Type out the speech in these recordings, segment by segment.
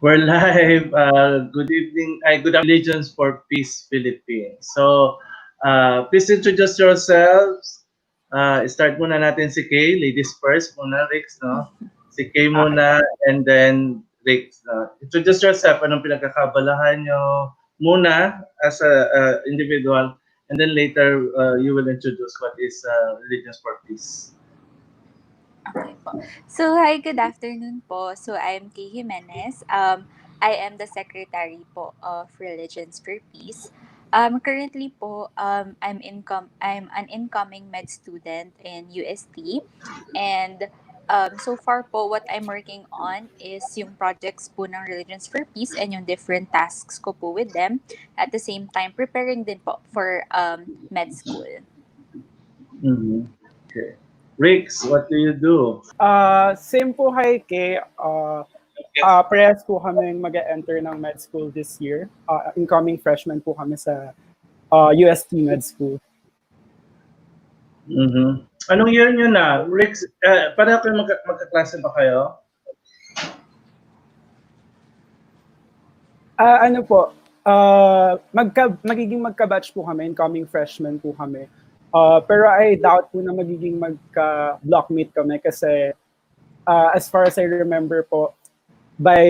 We're live. Good evening. Good Allegiance for Peace Philippines. So, please introduce yourselves. Start muna natin si Kay. Ladies first muna, Rix, no? Si Kay Okay. muna and then Rix. Introduce yourself. Anong pinagkakabalahan nyo muna as a individual, and then later you will introduce what is Allegiance for Peace. Okay po. So, hi, good afternoon po. So, I'm Kay Jimenez. I am the Secretary po of Religions for Peace. Currently po, I'm an incoming med student in UST. And so far po, what I'm working on is yung projects po ng Religions for Peace and yung different tasks ko po with them. At the same time, preparing din po for med school. Mm-hmm. Okay. Rix, what do you do? Same po kay Kay. Parehas po kami mag-enter ng med school this year. Incoming freshman po kami sa UST Med School. Mm-hmm. Anong year nyo na? Rix, pareho kayo magkaklase ba kayo? Ano po, magiging magka-batch po kami, incoming freshman po kami. Pero I doubt po na magiging magka-blockmate kami kasi as far as I remember po, by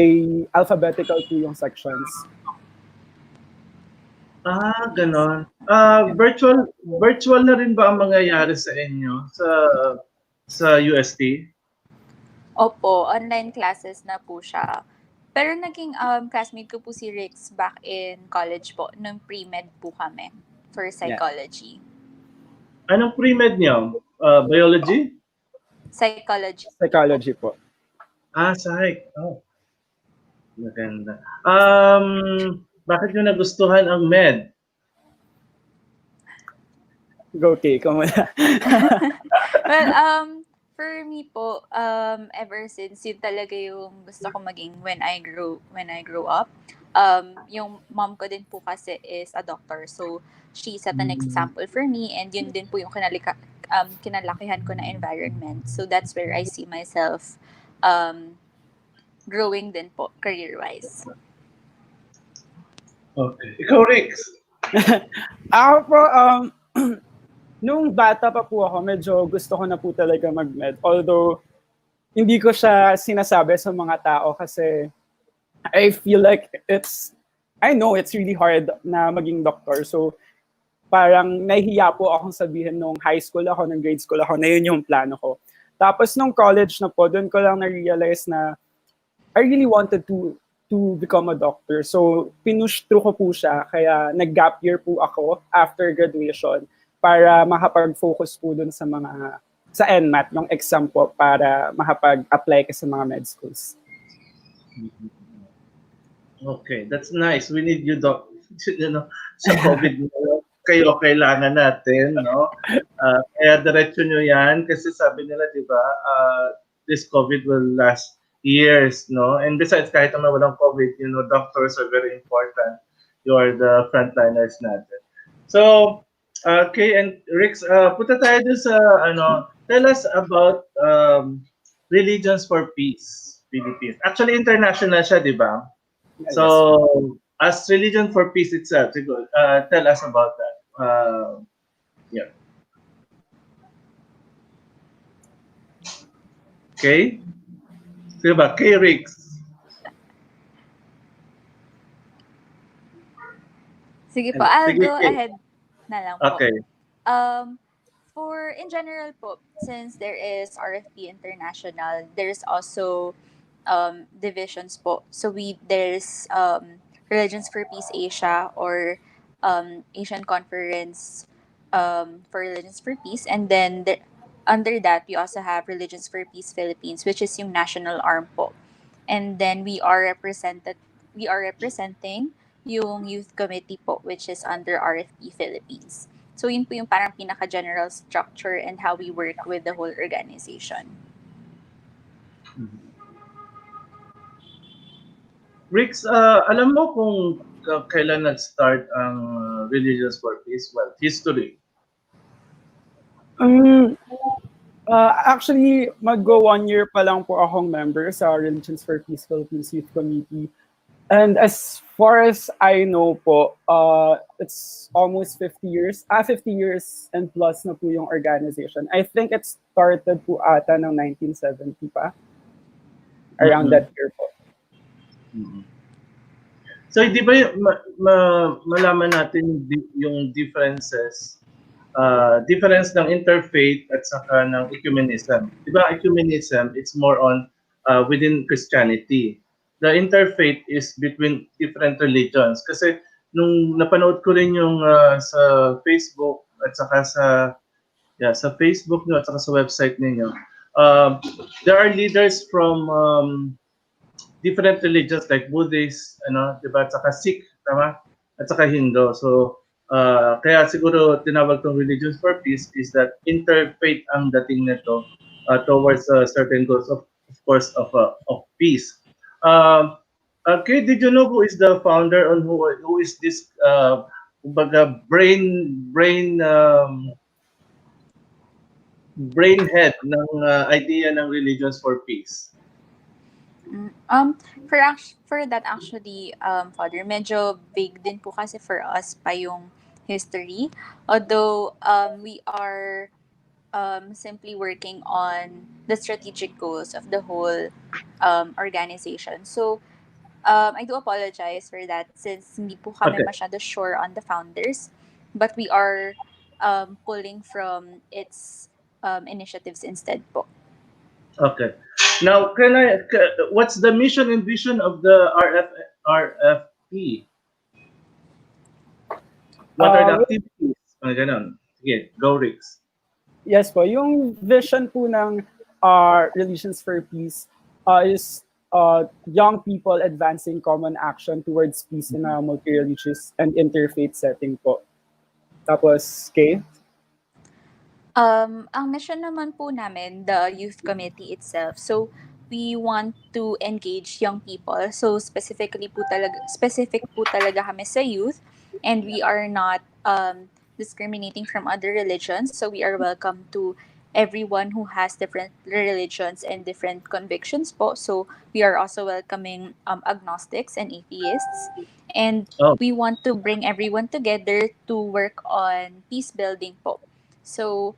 alphabetical po yung sections. Ganon. Virtual na rin ba ang mangyayari sa inyo sa UST? Opo, online classes na po siya. Pero naging classmate ko po si Rix back in college po, nung pre-med po kami for psychology. Anong pre-med niyo? Biology? Psychology. Psychology po. Psych. Oh. Maganda. Bakit nyo nagustuhan ang med? Go, Kay, ikaw muna. Well, for me po, ever since yun talaga yung gusto ko maging when I grow up. Yung mom ko din po kasi is a doctor, so she set an example for me, and yun din po yung kinalakihan ko na environment. So that's where I see myself growing din po career-wise. Okay. Ikaw, Rix? Ako po, nung bata pa po ako, medyo gusto ko na po talaga mag-med. Although, hindi ko siya sinasabi sa mga tao kasi I feel like I know it's really hard na maging doctor. So, parang nahihiya po akong sabihin nung high school ako, nung grade school ako, na yun yung plano ko. Tapos nung college na po, doon ko lang na-realize na I really wanted to become a doctor. So, pinush through ko po siya. Kaya nag-gap year po ako after graduation para makapag-focus po dun sa NMAT, yung exam po, para makapag-apply ka sa mga med schools. Okay, that's nice. We need you, Doc. Sa COVID, kayo kailangan natin, no? Kaya diretso nyo yan kasi sabi nila, di ba, this COVID will last years, no? And besides, kahit naman walang COVID, doctors are very important. You are the frontliners natin. So, Kay and Rix, punta tayo dun sa, tell us about Religions for Peace, Philippines. Actually, international siya, di ba? So, as Religion for Peace itself, tell us about that. Yeah. Okay? Sige ba? Kay Rix. Sige po, I'll go Kay. ahead na lang po. Okay. For in general po, since there is RFP International, there's also divisions po. So there's Religions for Peace Asia, or Asian Conference for Religions for Peace, and then under that we also have Religions for Peace Philippines, which is yung national arm po. And then we are representing yung youth committee po, which is under RFP Philippines. So yun po yung parang pinaka-general structure and how we work with the whole organization. Rix, alam mo kung kailan nag-start ang Religions for Peace? Well, history. Actually, mag-go 1 year pa lang po akong member sa Religions for Peace Philippines Youth Committee. And as far as I know po, it's almost 50 years. 50 years and plus na po yung organization. I think it started po ata ng 1970 pa. Around that year po. So, di ba malaman natin yung differences, difference ng interfaith at saka ng ecumenism. Di ba ecumenism, it's more on within Christianity. The interfaith is between different religions. Kasi nung napanood ko rin yung sa Facebook at saka sa Facebook nyo at saka sa website ninyo, there are leaders from different religions like Buddhist, diba? At saka Sikh, tama? At saka Hindu. So, kaya siguro tinawag tong Religions for Peace is that interfaith ang dating nito towards certain goals of course of peace. Okay, did you know who is the founder and who is this brainhead ng idea ng Religions for Peace? For that actually, Father, medyo big din po kasi for us pa yung history. Although we are simply working on the strategic goals of the whole organization. So I do apologize for that since hindi po kami masyado sure on the founders, but we are pulling from its initiatives instead po. Okay. Now, what's the mission and vision of the RFP? What are the activities? Ganon. Sige, go Rix. Yes po, yung vision po ng Religions for Peace is young people advancing common action towards peace in a multi-religious and interfaith setting po. Tapos, Kay? Ang mission naman po namin, the youth committee itself. So, we want to engage young people. So, specific po talaga kami sa youth, and we are not discriminating from other religions. So, we are welcome to everyone who has different religions and different convictions po. So, we are also welcoming agnostics and atheists. And we want to bring everyone together to work on peace building po. So,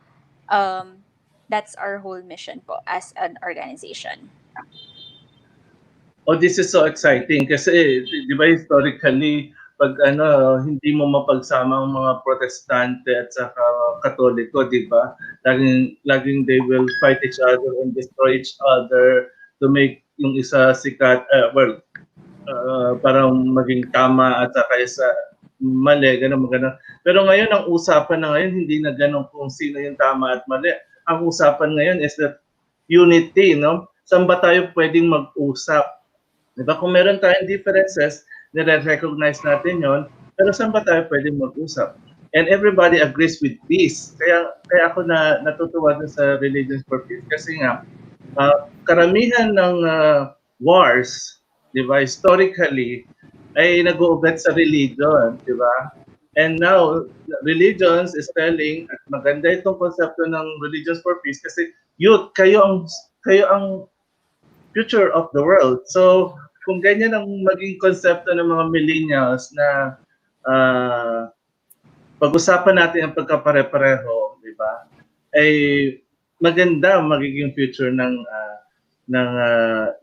that's our whole mission po as an organization. Oh, this is so exciting kasi di ba historically pag hindi mo mapagsama ang mga Protestante at saka Katoliko, di ba? Laging they will fight each other and destroy each other to make yung isa sikat, parang maging tama at saka isa mali, ganun. Pero ngayon, ang usapan na ngayon, hindi na ganun kung sino yung tama at mali. Ang usapan ngayon is that unity, no? Saan ba tayo pwedeng mag-usap? Diba? Kung meron tayong differences, nire-recognize natin yon, pero saan ba tayo pwedeng mag-usap? And everybody agrees with peace. Kaya ako natutuwa sa Religions for Peace kasi nga, karamihan ng wars, diba, historically, ay nag-uugat sa religion, di ba? And now, religions is telling, at maganda itong konsepto ng Religions for Peace kasi youth, kayo ang future of the world. So, kung ganyan ang maging konsepto ng mga millennials na pag-usapan natin ang pagkapare-pareho, di ba? Ay maganda magiging future ng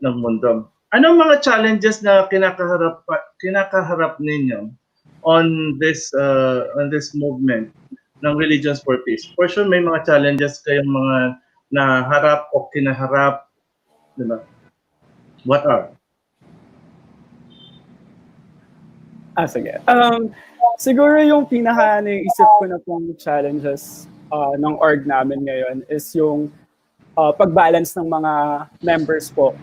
mundo. Ano ang mga challenges na kinakaharap ninyo on this movement ng Religions for Peace? For sure may mga challenges kayong mga naharap o kinaharap, diba? What are? Sige. Siguro yung naisip ko na pong challenges ng org namin ngayon is yung pag-balance ng mga members po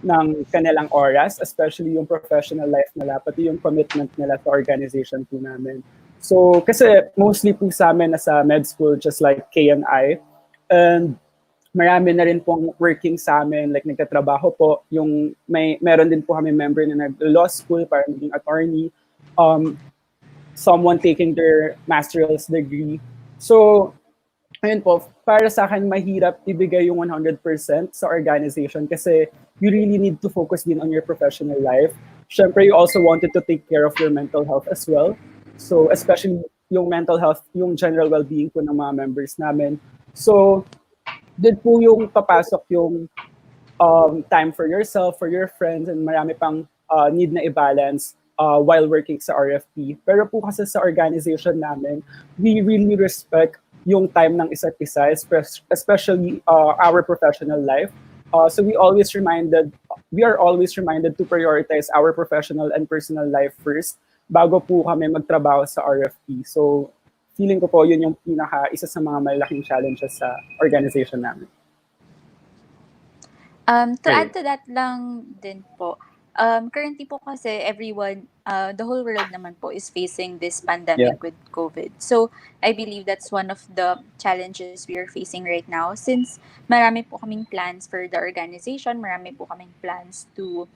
ng kanilang oras, especially yung professional life nila, pati yung commitment nila sa organization po namin. So, kasi mostly po sa amin nasa med school, just like Kay and I, and marami na rin pong working sa amin, like nagtatrabaho po, meron din po kami member na nag-law school para maging attorney, someone taking their master's degree. So, ayun po, para sa akin, mahirap ibigay yung 100% sa organization kasi you really need to focus din on your professional life. Syempre, you also wanted to take care of your mental health as well. So, especially yung mental health, yung general well-being po ng mga members namin. So, din po yung papasok yung time for yourself, for your friends, and marami pang need na i-balance while working sa RFP. Pero po kasi sa organization namin, we really respect yung time ng isa't isa, especially our professional life. So we are always reminded to prioritize our professional and personal life first bago po kami magtrabaho sa RFP. So feeling ko po yun yung isa sa mga malaking challenges sa organization namin. To add to that lang din po, currently po kasi everyone, the whole world naman po is facing this pandemic with COVID. So, I believe that's one of the challenges we are facing right now since marami po kaming plans for the organization, marami po kaming plans to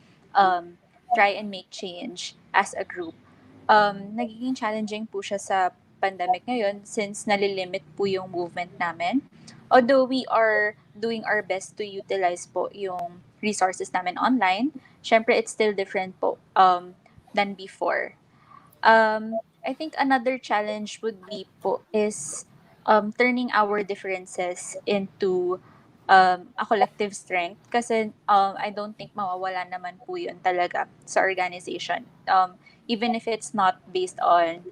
try and make change as a group. Nagiging challenging po siya sa pandemic ngayon since nalilimit po yung movement namin. Although we are doing our best to utilize po yung resources namin online, syempre it's still different po than before. I think another challenge would be po is turning our differences into a collective strength kasi I don't think mawawala naman po yun talaga sa organization. Even if it's not based on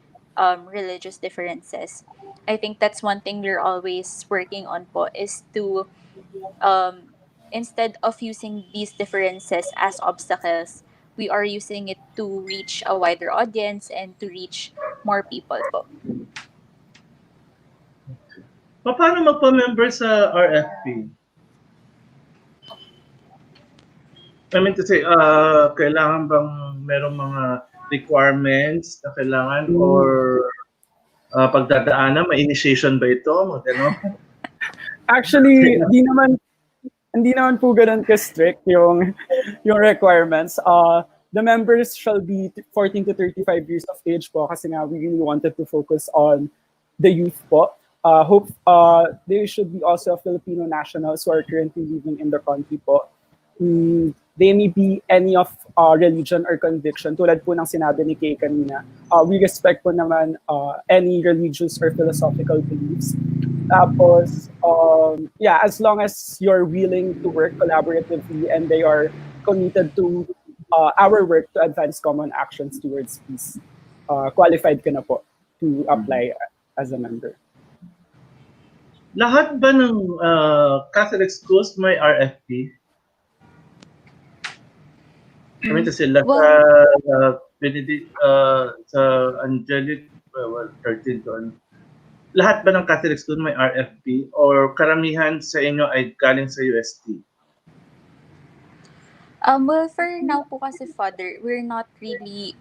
religious differences. I think that's one thing we're always working on po is to instead of using these differences as obstacles, we are using it to reach a wider audience and to reach more people po. Paano magpa-member sa RFP? I mean to say, kailangan bang merong mga requirements na kailangan or pagdadaanan, may initiation ba ito? Ano? Actually, hindi naman po ganun ka-strict yung requirements. The members shall be 14 to 35 years of age po kasi nga we really wanted to focus on the youth po. They should be also Filipino nationals who are currently living in the country po. They may be any of religion or conviction. Tulad po ng sinabi ni Kay kanina, we respect po naman any religious or philosophical beliefs. Tapos, as long as you're willing to work collaboratively and they are committed to our work to advance common actions towards peace, qualified ka na po to apply as a member. Lahat ba ng Catholic schools may RFP? I mean, sila sa Angelic, 13 doon. Lahat ba ng Catholic school may RFP or karamihan sa inyo ay galing sa UST? Well, for now po kasi, Father, we're not really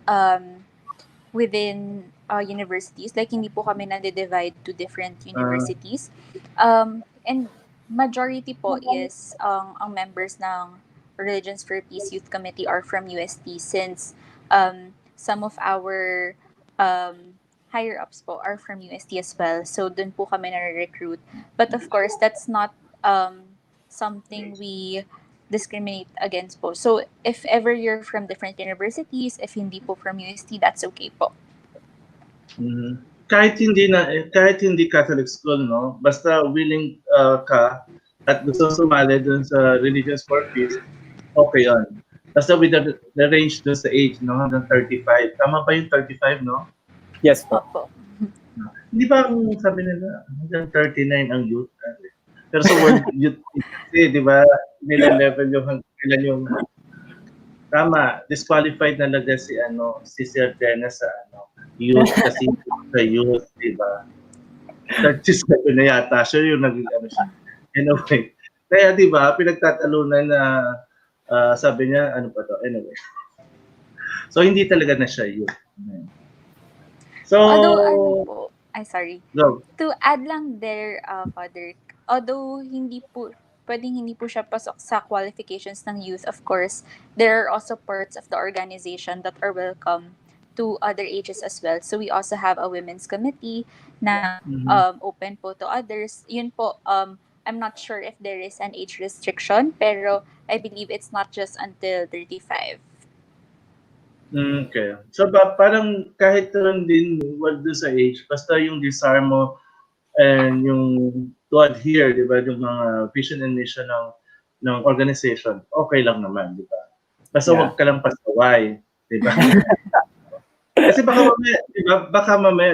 within universities. Like, hindi po kami nade-divide to different universities. And majority po is ang members ng Religions for Peace Youth Committee are from UST since some of our higher ups po are from UST as well. So, dun po kami na-recruit. But of course, that's not something we discriminate against po. So, if ever you're from different universities, if hindi po from UST, that's okay po. Kahit hindi Catholic school, no? Basta willing ka at gusto sumali dun sa Religions for Peace, okay yun. Basta with the range dun sa age, no? Hanggang 35. Tama ba yung 35, no? Yes po. Opo. Hindi ba ang sabi nila, hanggang 39 ang youth? Pero sa word youth, di ba, nila-level yung hanggang yung tama, disqualified na lang si Sir Dennis sa youth kasi sa youth, di ba? 37 na yata, siya yung naging siya. Anyway, kaya di ba, pinagtatalunan na sabi niya, ano pa to? Anyway. So, hindi talaga na siya youth. So, Although, sorry. Go. To add lang there, Father, although hindi po siya pasok sa qualifications ng youth, of course, there are also parts of the organization that are welcome to other ages as well. So we also have a women's committee na Mhm. open po to others. Yun po, I'm not sure if there is an age restriction, pero I believe it's not just until 35. Okay. So parang kahit naman din wag doon sa age, basta yung desire mo and yung to adhere, di ba, yung mga vision and mission ng organization, okay lang naman, di ba? Basta Yeah. wag ka lang pasaway, di ba? Kasi baka mamaya, di ba,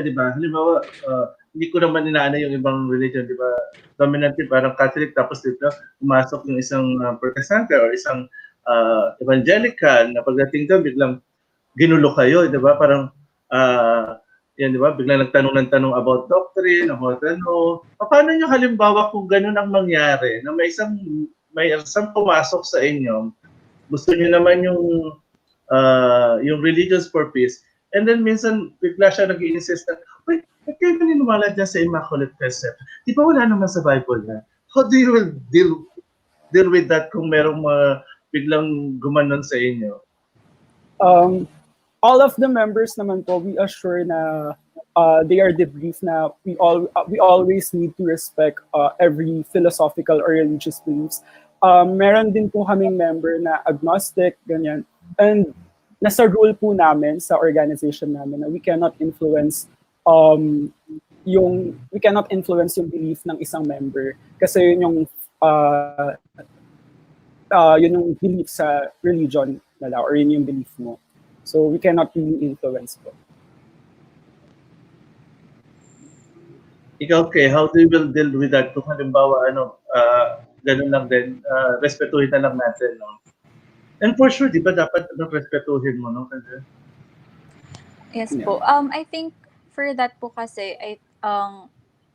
di ba, halimbawa, hindi ko naman inaano yung ibang religion, di ba, dominantly parang Catholic, tapos dito, pumasok yung isang protestante or isang evangelical, na pagdating doon, biglang ginulo kayo, di ba, parang, yan, di ba, biglang nagtanong ng tanong about doctrine, about ano, paano nyo halimbawa kung ganun ang mangyari, na may isang pumasok sa inyo, gusto nyo naman yung religions for peace. And then minsan bigla siya nag-i-insist na, wait, ba't kayo naniniwala dyan sa Immaculate Conception? Di ba wala naman sa Bible na? How do you deal with that kung merong biglang gumanon sa inyo? All of the members naman po, we assure na they are debriefed na we always need to respect every philosophical or religious beliefs. Meron din po kaming member na agnostic, ganyan. And nasa rule po namin sa organization namin na we cannot influence yung belief ng isang member kasi yun yung belief sa religion nila or yun yung belief mo. So we cannot really influence po. Ikaw, okay, how do you will deal with that? Kung halimbawa, ganun lang din, respetuhin na lang natin, no? And for sure, di ba dapat respetuhin mo, no? Kasi, Yes Yeah. po. I think for that po kasi,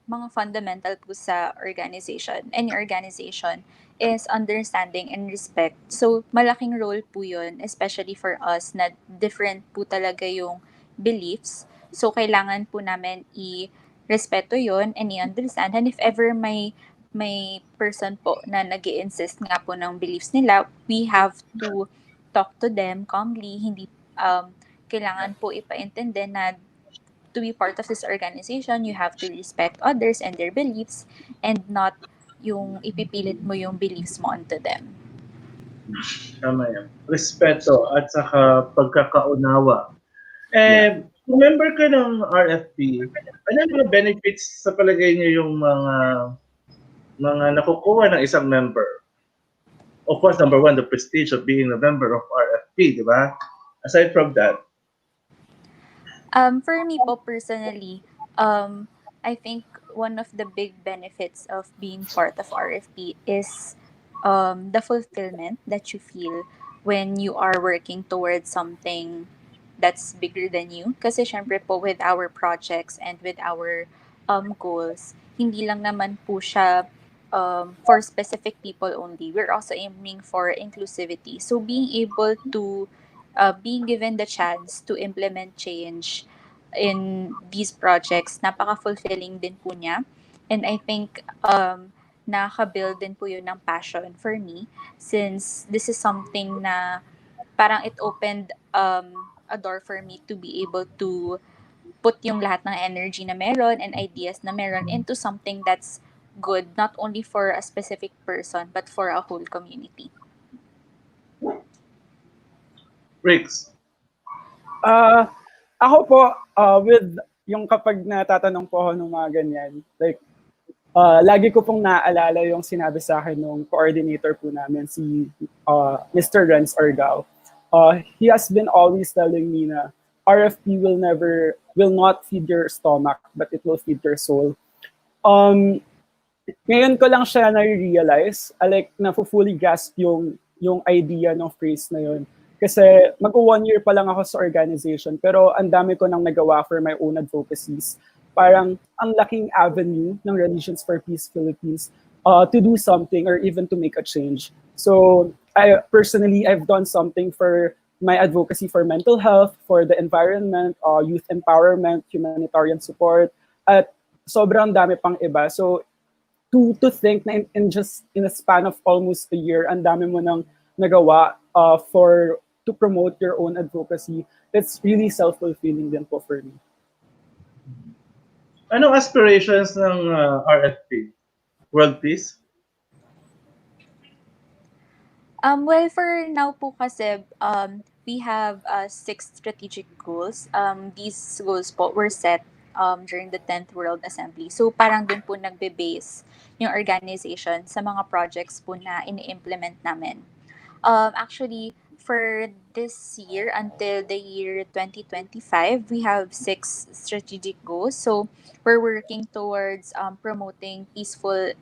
mga fundamental po sa organization, any organization, is understanding and respect. So, malaking role po yun, especially for us na different po talaga yung beliefs. So, kailangan po namin i-respeto yun and i-understand. And if ever may person po na nag-i-insist nga po ng beliefs nila, we have to talk to them calmly. Hindi kailangan po ipaintindi na to be part of this organization, you have to respect others and their beliefs and not yung ipipilit mo yung beliefs mo onto them. tama yan. Respeto at saka pagkakaunawa. Kung member ka ng RFP, ano yung mga benefits sa palagay niyo yung mga nakukuha ng isang member? Of course, number one, the prestige of being a member of RFP, di ba? Aside from that, For me po personally, I think one of the big benefits of being part of RFP is the fulfillment that you feel when you are working towards something that's bigger than you. Kasi syempre po with our projects and with our goals, hindi lang naman po siya for specific people only. We're also aiming for inclusivity. So being able to being given the chance to implement change in these projects, napaka-fulfilling din po niya. And I think nakaka-build din po yun ng passion for me since this is something na parang it opened a door for me to be able to put yung lahat ng energy na meron and ideas na meron into something that's good not only for a specific person but for a whole community. Briggs, Ako po, with yung kapag natatanong po ako ng mga ganyan, like, lagi ko pong naaalala yung sinabi sa akin ng coordinator po namin, si Mr. Renz Orgao. He has been always telling me na RFP will not feed your stomach, but it will feed your soul. Ngayon ko lang siya na-realize, like, na-fully grasp yung idea ng phrase na yun. Kasi mag-1 year pa lang ako sa organization, pero ang dami ko nang nagawa for my own advocacies. Parang ang laking avenue ng Religions for Peace Philippines to do something or even to make a change. So I've done something for my advocacy for mental health, for the environment, youth empowerment, humanitarian support, at sobrang dami pang iba. So to think na in a span of almost a year, ang dami mo nang nagawa for to promote your own advocacy, it's really self-fulfilling din po for me. Anong aspirations ng RFP? World peace? Well, for now po kasi, we have 6 strategic goals. These goals po were set during the 10th World Assembly. So parang dun po nagbe-base yung organization sa mga projects po na ini-implement namin. Actually, for this year until the year 2025, we have 6 strategic goals. So we're working towards promoting peaceful,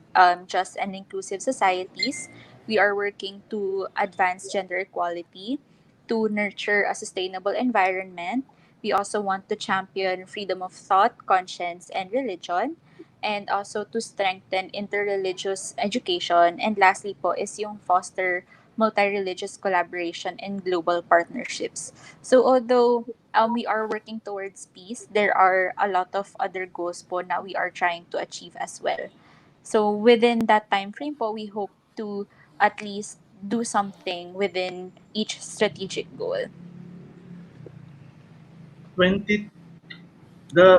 just, and inclusive societies. We are working to advance gender equality, to nurture a sustainable environment. We also want to champion freedom of thought, conscience, and religion, and also to strengthen interreligious education. And lastly po is yung foster multi-religious collaboration and global partnerships. So although we are working towards peace, there are a lot of other goals po na we are trying to achieve as well. So within that time frame po, we hope to at least do something within each strategic goal. 20 the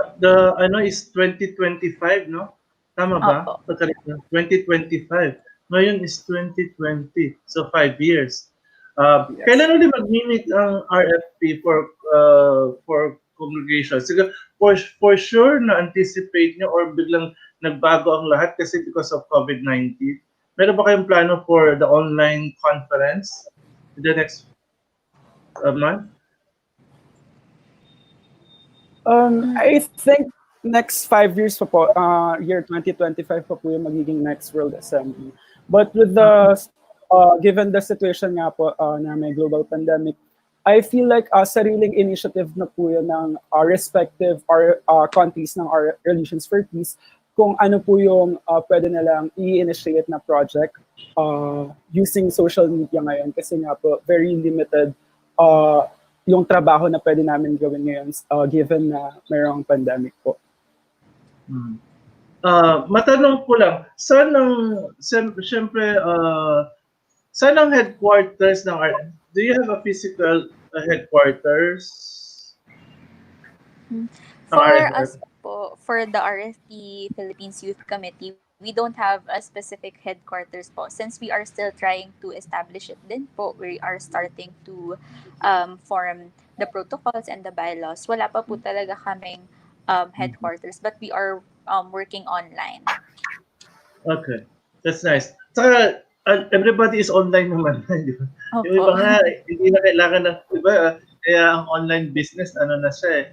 ano is 2025, no? Tama ba? Opo. Pagkalit na, 2025. Ngayon is 2020. So 5 years. Yes. Kailan ulit mag-meet ang RFP for congregation? Siguro for sure na anticipate nyo or biglang nagbago ang lahat kasi because of COVID-19. Meron ba kayong plano for the online conference in the next month? I think next 5 years pa po, year 2025 pa po yung magiging next World Assembly. But with the, given the situation nga po na may global pandemic, I feel like sariling initiative na po yun ng respective countries ng our Relations for Peace kung ano po yung pwede nilang i-initiate na project using social media ngayon kasi nga po very limited yung trabaho na pwede namin gawin ngayon given na mayroong pandemic po. Matanong ko lang, saan ang, siyempre, saan ang headquarters ng do you have a physical headquarters? For us po, for the RFP Philippines Youth Committee, we don't have a specific headquarters po. Since we are still trying to establish it din po, we are starting to form the protocols and the bylaws. Wala pa po talaga kaming headquarters, but we are working online. Okay, that's nice. Saka, everybody is online naman, di ba? Yung iba Opo. nga, hindi na kailangan ng, di ba, kaya ang online business, ano na siya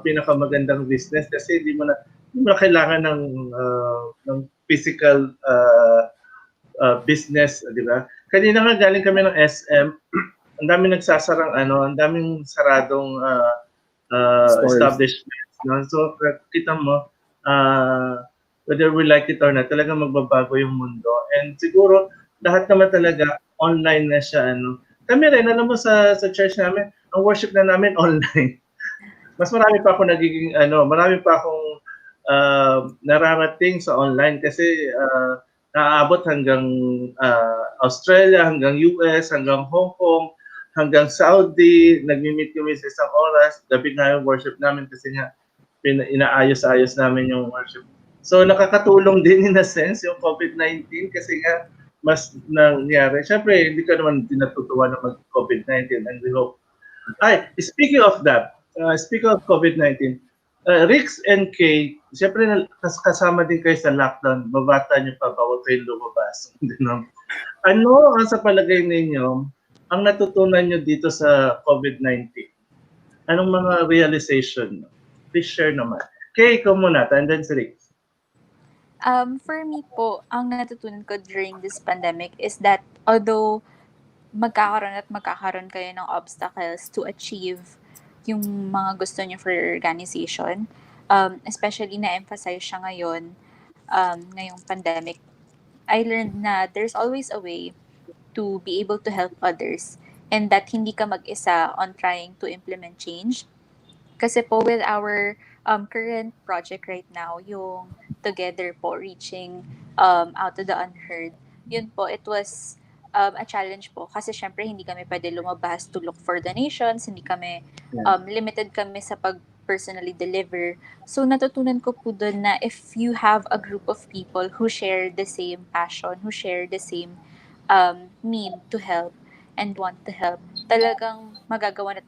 pinakamagandang business kasi hindi mo na kailangan ng physical business, di ba? Kanina nga galing kami ng SM, ang daming nagsasarang ang daming saradong establishments, no? So kita mo whether we like it or not, talagang magbabago yung mundo. And siguro lahat naman talaga online na siya Kami rin, alam mo sa church namin, ang worship na namin online. Mas marami pa ako marami pa akong nararating sa online kasi naaabot hanggang Australia, hanggang US, hanggang Hong Kong, hanggang Saudi. Nagmi-meet kami sa isang oras. Gabi na yung worship namin kasi nga inaayos-ayos namin yung worship. So nakakatulong din in a sense yung COVID-19 kasi nga mas nangyari. Siyempre, hindi ka naman dinatutuwa na mag-COVID-19 and we hope. Speaking of that, speaking of COVID-19, Rix and Kay, siyempre kasama din kayo sa lockdown. Babata niyo pa, bawal kayong lumabas. Ano ang sa palagay ninyo ang natutunan niyo dito sa COVID-19? Anong mga realization? Please share naman. Kay, ikaw muna, and then si Rix. For me po, ang natutunan ko during this pandemic is that although magkakaroon kayo ng obstacles to achieve yung mga gusto niyo for your organization, especially na-emphasize siya ngayon, ngayong pandemic, I learned na there's always a way to be able to help others and that hindi ka mag-isa on trying to implement change. Kasi po with our current project right now, yung Together po, reaching out to the unheard, yun po, it was a challenge po kasi syempre hindi kami pwede lumabas to look for donations, hindi kami Yeah. limited kami sa pag personally deliver. So natutunan ko po doon na if you have a group of people who share the same passion, who share the same need to help and want to help, talagang magagawa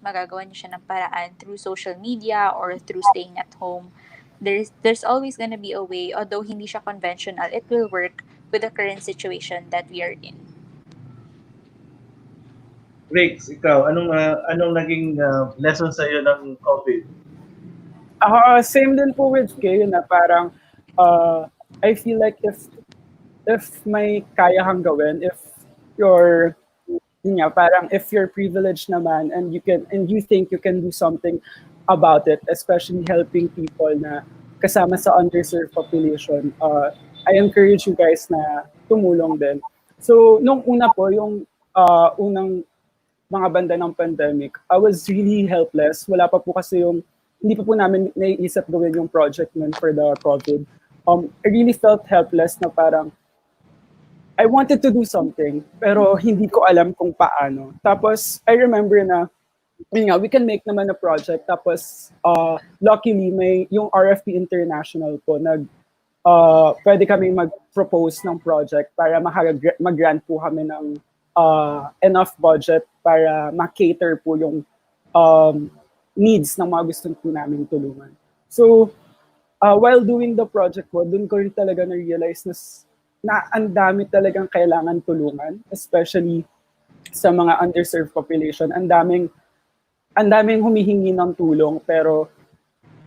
niyo siya ng paraan through social media or through staying at home. There's always gonna be a way, although hindi siya conventional, it will work with the current situation that we are in. Riggs, ikaw, anong naging lesson sa iyo ng COVID? Same din po with Kay na parang I feel like if may kaya kang gawin, if you're yun nga, parang if you're privileged naman and you think you can do something about it, especially helping people na kasama sa underserved population, I encourage you guys na tumulong din. So nung una po, yung unang mga banda ng pandemic, I was really helpless. Wala pa po kasi hindi pa po namin naiisip gawin yung project nun for the COVID. I really felt helpless na parang I wanted to do something, pero hindi ko alam kung paano. Tapos, I remember na, yun nga, we can make naman a project. Tapos, luckily, may yung RFP International po, pwede kami mag-propose ng project para mag-grant po kami ng enough budget para ma-cater po yung needs ng mga gusto po namin tulungan. So, while doing the project po, dun ko rin talaga na-realize na ang dami talagang kailangan tulungan, especially sa mga underserved population. Ang daming humihingi ng tulong pero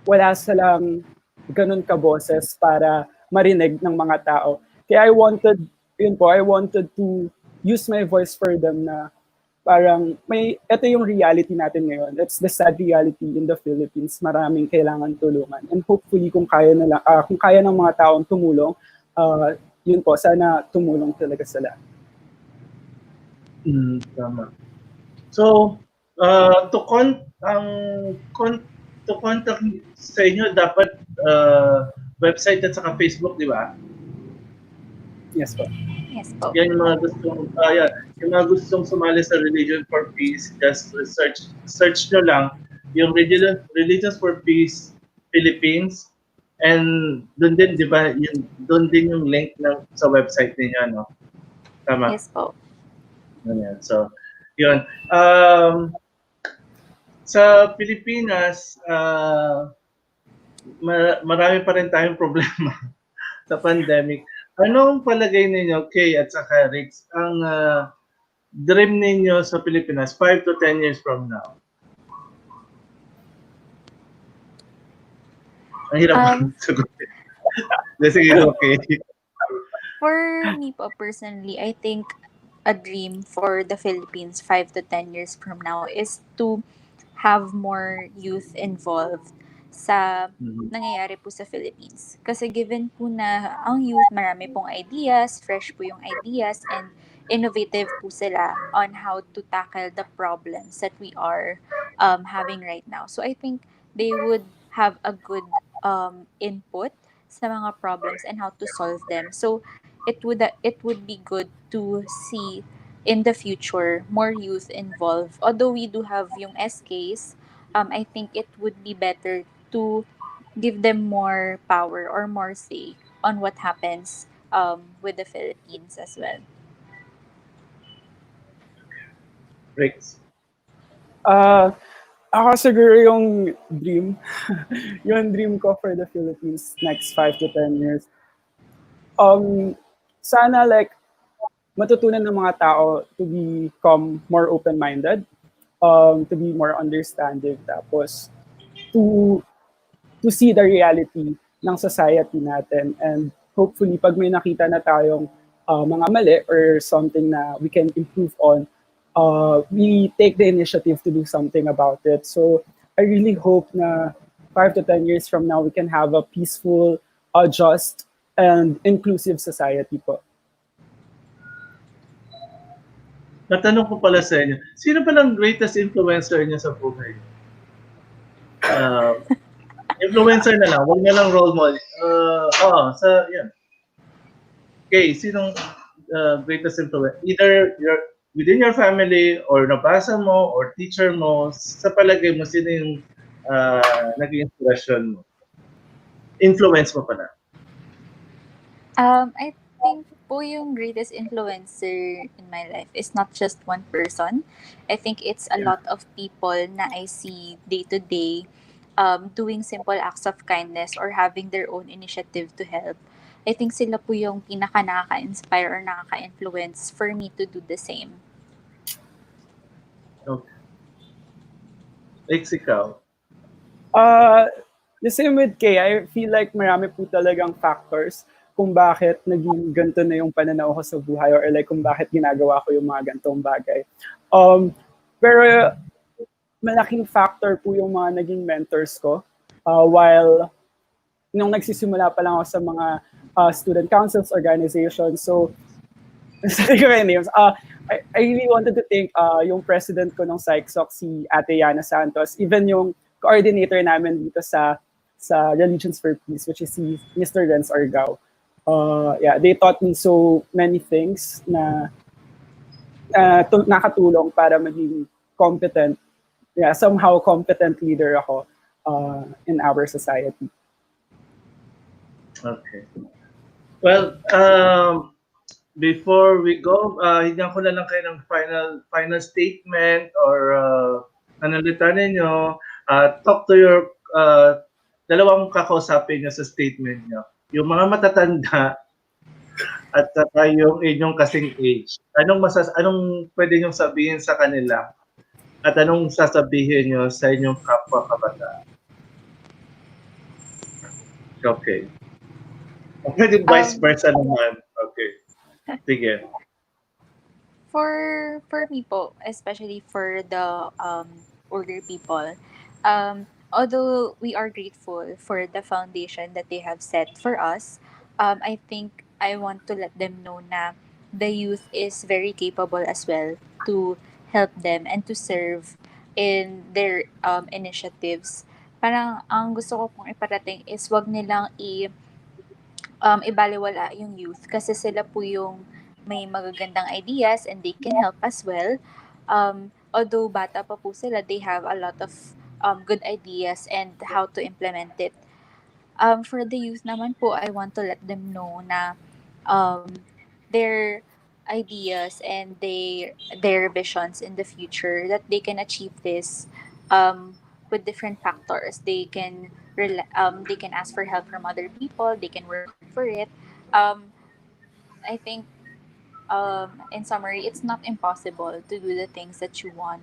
wala silang ganun kaboses para marinig ng mga tao. Kaya I wanted to use my voice for them na parang ito yung reality natin ngayon. It's the sad reality in the Philippines. Maraming kailangan tulungan. And hopefully kung kaya ng mga taong tumulong, yun po, sana tumulong talaga sila. Tama. So, to contact sa inyo, dapat website at saka Facebook, di ba? Yes po. Yes po. Yan yung mga gustong sumali sa Religion for Peace, just search nyo lang yung Religions for Peace Philippines. And doon din, di ba, doon din yung link sa website niya, no? Tama? Yes po. Ayan. So, yun. Sa Pilipinas, marami pa rin tayong problema sa pandemic. Anong palagay ninyo, Kay at saka Riggs, ang dream ninyo sa Pilipinas 5 to 10 years from now? Ang hirap sagutin. Sige, okay. For me po personally, I think a dream for the Philippines 5 to 10 years from now is to have more youth involved sa nangyayari po sa Philippines. Kasi given po na ang youth, marami pong ideas, fresh po yung ideas, and innovative po sila on how to tackle the problems that we are having right now. So I think they would have a good input sa mga problems and how to solve them. So it would be good to see in the future more youth involved. Although we do have yung SKs, I think it would be better to give them more power or more say on what happens with the Philippines as well. Riggs. Ako siguro yung dream, yung dream ko for the Philippines next 5 to 10 years. Sana like matutunan ng mga tao to become more open-minded, to be more understanding, tapos to see the reality ng society natin, and hopefully pag may nakita na tayong mga mali or something na we can improve on, we take the initiative to do something about it. So I really hope na 5 to 10 years from now we can have a peaceful, just, and inclusive society po. Matanong ko pala sa inyo, sino palang greatest influencer niyo sa buhay? Influencer na lang, huwag na lang role model. Yan. Okay, greatest influence? Either within your family or nabasa mo or teacher mo, sa palagay mo, sino yung naging inspiration mo? Influence mo pala. I think po yung greatest influencer in my life is not just one person. I think it's a lot of people na I see day to day doing simple acts of kindness or having their own initiative to help. I think sila po yung pinaka nakaka-inspire or nakaka-influence for me to do the same. Okay. Ikaw. The same with Kay, I feel like marami po talagang factors kung bakit naging ganito na yung pananaw ko sa buhay or like kung bakit ginagawa ko yung mga ganitong bagay. Pero malaking factor po yung mga naging mentors ko while nung nagsisimula pa lang ako sa mga student councils, organizations. So, sabi ko yung names. I really wanted to thank yung president ko ng PsychSoc, si Ate Yana Santos, even yung coordinator namin dito sa Religions for Peace, which is si Mr. Renz Argao. Yeah, they taught me so many things na nakatulong para maging competent, somehow competent leader ako in our society. Okay. Well, before we go, higyan ko na lang kayo ng final statement or nanalita ninyo. Talk to your dalawang kakausapin nyo sa statement nyo. Yung mga matatanda at saka yung inyong kasing age. Anong pwede nyo sabihin sa kanila? At anong sasabihin nyo sa inyong kapwa kabataan? Okay. Pwede vice versa naman. Okay. Sige. For me po, especially for the older people, although we are grateful for the foundation that they have set for us, I think I want to let them know na the youth is very capable as well to help them and to serve in their initiatives. Parang ang gusto ko pong iparating is wag nilang ibaliwala yung youth kasi sila po yung may magagandang ideas and they can help as well. Although bata pa po sila, they have a lot of good ideas and how to implement it. For the youth naman po, I want to let them know na their ideas and their visions in the future that they can achieve this with different factors. They can ask for help from other people. They can work hard for it. I think in summary, it's not impossible to do the things that you want.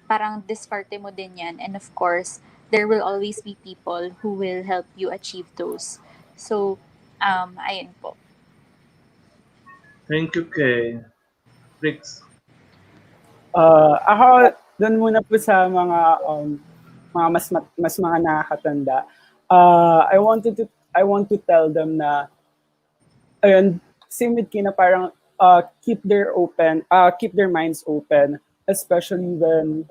Parang diskarte mo din yan. And of course, there will always be people who will help you achieve those. So, ayun po. Thank you, Kay. Rix. Ako, doon muna po sa mga mas mga nakakatanda. I want to tell them na ayun, same with Kina, parang keep their minds open, especially when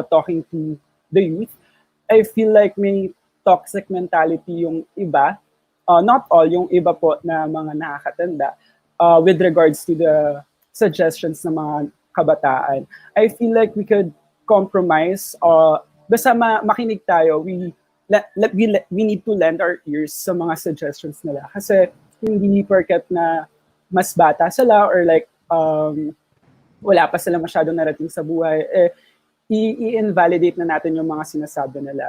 talking to the youth. I feel like may toxic mentality yung iba, not all, yung iba po na mga nakakatanda, with regards to the suggestions ng mga kabataan. I feel like we could compromise, basta makinig tayo, we need to lend our ears sa mga suggestions nila. Kasi hindi porket na mas bata sila or like wala pa sila masyadong narating sa buhay, i-invalidate na natin yung mga sinasabi nila.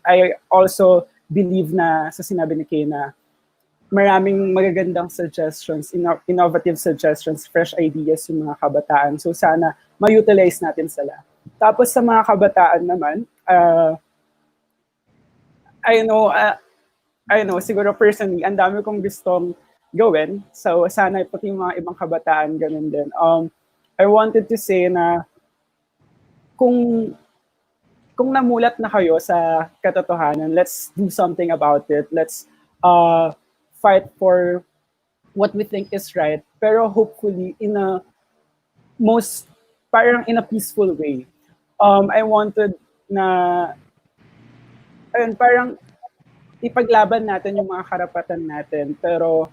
I also believe na sa sinabi ni Kay na maraming magagandang suggestions, innovative suggestions, fresh ideas yung mga kabataan. So sana ma-utilize natin sila. Tapos sa mga kabataan naman, I know, siguro personally, ang dami kong gustong gawin. So sana pati yung mga ibang kabataan ganun din. I wanted to say na kung namulat na kayo sa katotohanan, let's do something about it. Let's fight for what we think is right. Pero hopefully parang in a peaceful way. I wanted na ayun, parang ipaglaban natin yung mga karapatan natin, pero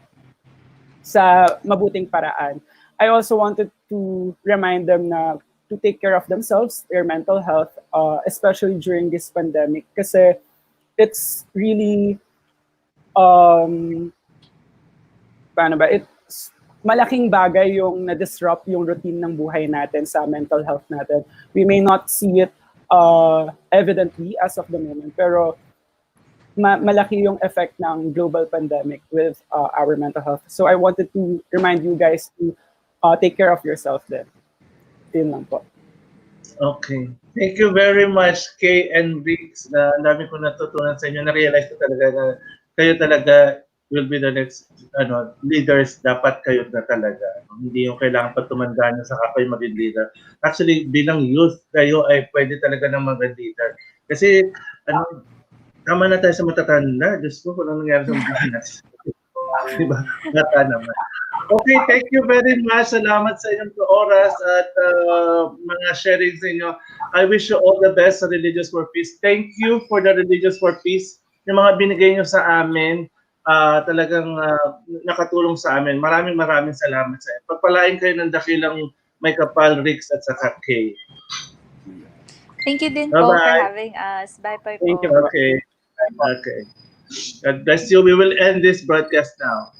sa mabuting paraan. I also wanted to remind them na to take care of themselves, their mental health, especially during this pandemic. Kasi it's really, paano ba, it's malaking bagay yung na-disrupt yung routine ng buhay natin sa mental health natin. We may not see it evidently as of the moment, pero malaki yung effect ng global pandemic with our mental health. So I wanted to remind you guys to take care of yourself then. Yun lang po. Okay. Thank you very much, Kay and Riggs. Ang dami ko natutunan sa inyo. Na-realize ko talaga na kayo talaga will be the next leaders. Dapat kayo na talaga. Hindi yung kailangan pa tumanda nyo saka kayo maging leader. Actually, bilang youth, kayo ay pwede talaga ng maging leader. Kasi, tama na tayo sa matatanda. Diyos ko, kung ano nangyari sa buhay natin. Diba? Mata naman. Okay, thank you very much. Salamat sa inyong oras at mga sharing sa inyo. I wish you all the best sa Religious for Peace. Thank you for the Religious for Peace. Yung mga binigay nyo sa amin, talagang nakatulong sa amin. Maraming salamat sa inyo. Pagpalain kayo ng dakilang may kapal, Riggs at saka Kay. Thank you din po for having us. Bye-bye po. Thank you. Okay. God bless you. We will end this broadcast now.